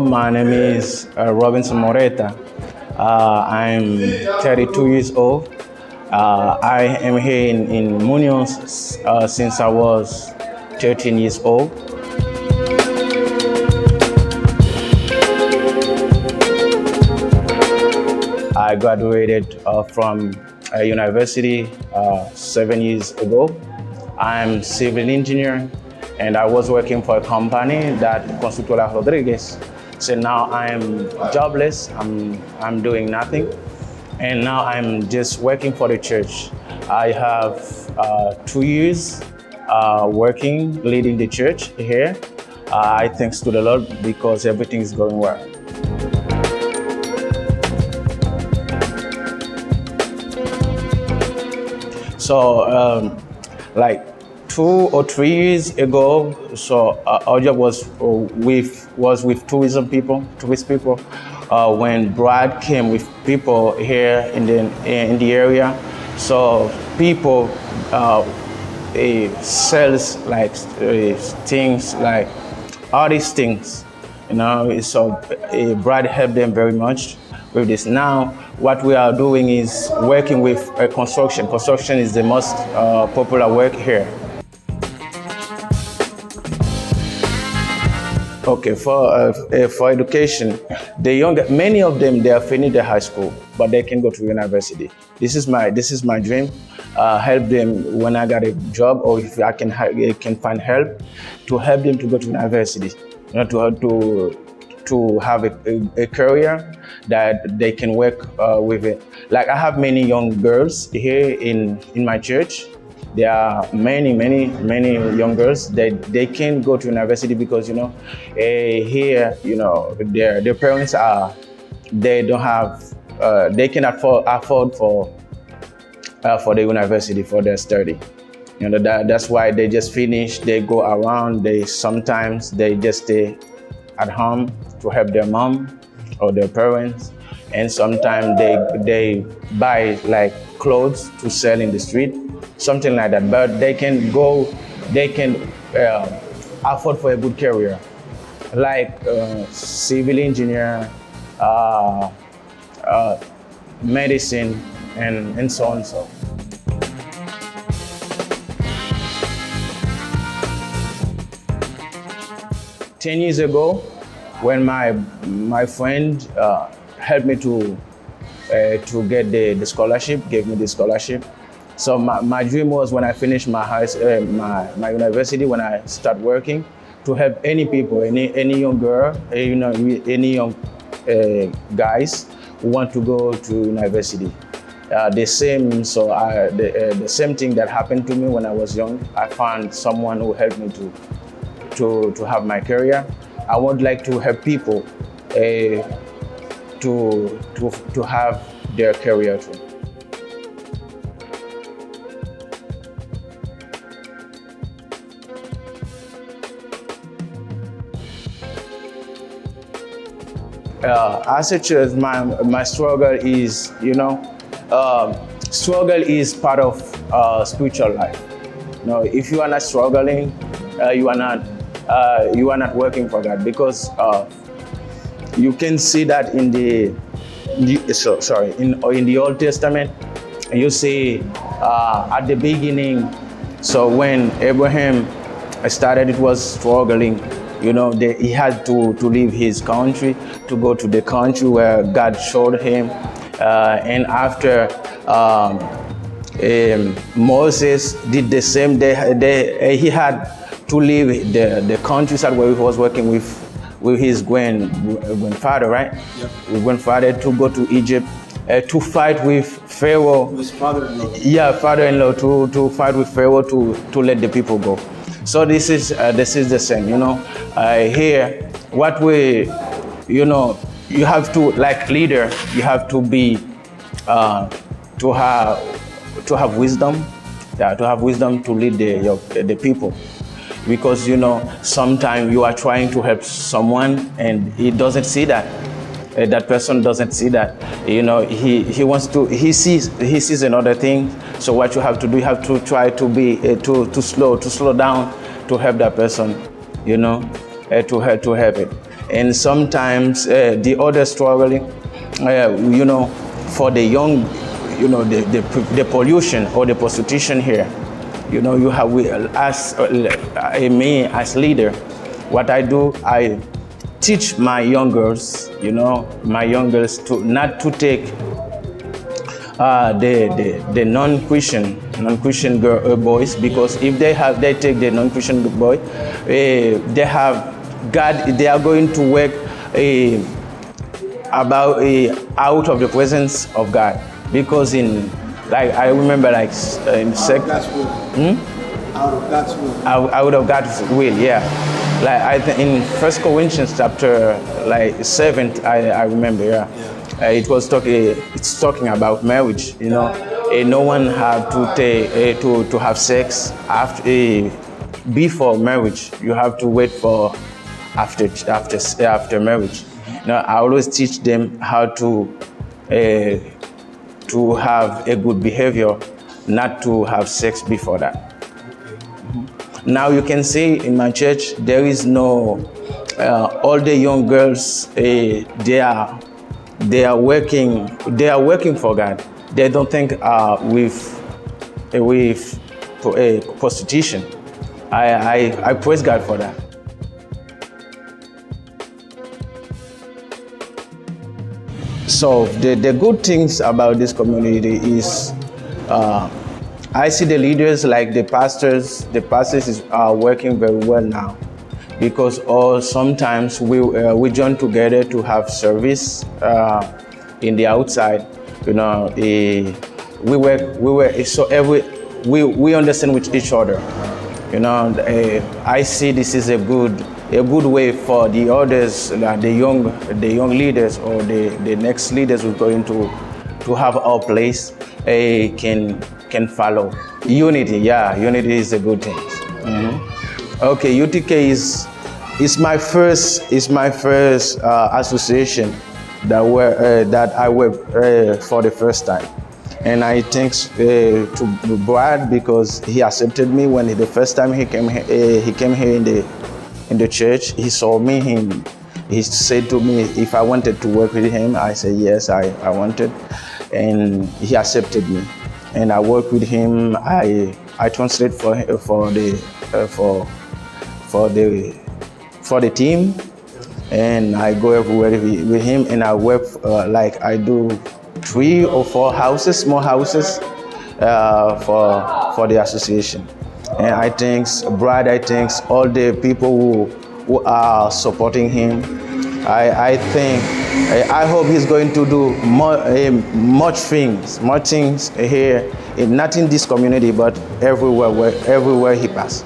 my name is Robinson Moreta. I'm 32 years old. I am here in Muñoz since I was 13 years old. I graduated from a university 7 years ago. I'm civil engineer, and I was working for a company that Constructora Rodriguez. So now I'm jobless. I'm doing nothing, and now I'm just working for the church. I have 2 years working, leading the church here. I thanks to the Lord because everything is going well. So, like 2 or 3 years ago, so our job was with tourist people. When Brad came with people here in the area, so people sells like things like all these things, you know. So Brad helped them very much with this. Now, what we are doing is working with construction. Construction is the most popular work here. Okay, for education, many of them, they are finished their high school, but they can go to university. This is my dream. Help them when I got a job, or if I can find help to help them to go to university, you know, to have a career that they can work with it. Like I have many young girls here in my church. There are many young girls that they can go to university because, you know, here, you know, their parents they don't have, they can afford for the university for their study. You know, that's why they just finish. They go around. Sometimes they just stay at home to help their mom or their parents, and sometimes they buy like clothes to sell in the street, something like that. But they can afford for a good career, like civil engineer, medicine, and so on. So. Ten years ago, when my friend helped me to get the scholarship, gave me the scholarship. So my dream was, when I finished my university, when I start working, to help any people, any young girl, you know, any young guys who want to go to university. The same thing that happened to me when I was young. I found someone who helped me to have my career. I would like to help people to have their career too. As a church, my struggle is, you know, struggle is part of spiritual life. You know, if you are not struggling, you are not working for God, because you can see that in the Old Testament. You see at the beginning, so when Abraham started, it was struggling. You know, he had to leave his country to go to the country where God showed him, and after Moses did the same. He had to leave the countryside where he was working with his grandfather, right? Yep. With grandfather, to go to Egypt to fight with Pharaoh. His father-in-law. Yeah, father-in-law, to fight with Pharaoh to let the people go. So this is the same, you know. Here, what we, you know, you have to, like leader, you have to be to have wisdom, to have wisdom to lead the people. Because, you know, sometimes you are trying to help someone and he doesn't see that. That person doesn't see that. You know, he sees another thing. So what you have to do, you have to try to be to slow down to help that person, you know, to help it. and sometimes the other struggling, for the young, the pollution or the prostitution here. You have as me as leader, what I do, I teach my young girls, to not to take the non-Christian boys, because if they take the non-Christian boy, they have God. They are going to work out of the presence of God, because I remember in out of God's will. Out of God's will, yeah. I think in 1 Corinthians chapter 7, I remember, yeah. It's talking about marriage, no one have to have sex before marriage. You have to wait for after marriage. I always teach them how to have a good behavior, not to have sex before that. Now you can see in my church there is no all the young girls. They are working for God. They don't think with prostitution. I praise God for that. So the good things about this community is I see the leaders, like the pastors are working very well now, because sometimes we join together to have service in the outside. We understand with each other. I see this is a good way for the others, the young leaders or the next leaders who's going to have our place can follow. Unity is a good thing. Mm-hmm. Okay, UTK is my first association that I work for the first time, and I thanks to Brad, because he accepted me when the first time he came here in the church. He saw me. He said to me if I wanted to work with him. I said yes, I wanted, and he accepted me. And I work with him. I translate for the team, and I go everywhere with him. And I work I do 3 or 4 small houses for the association. And I thanks Brad. I thanks all the people who are supporting him. I hope he's going to do more things here, not in this community, but everywhere he passes.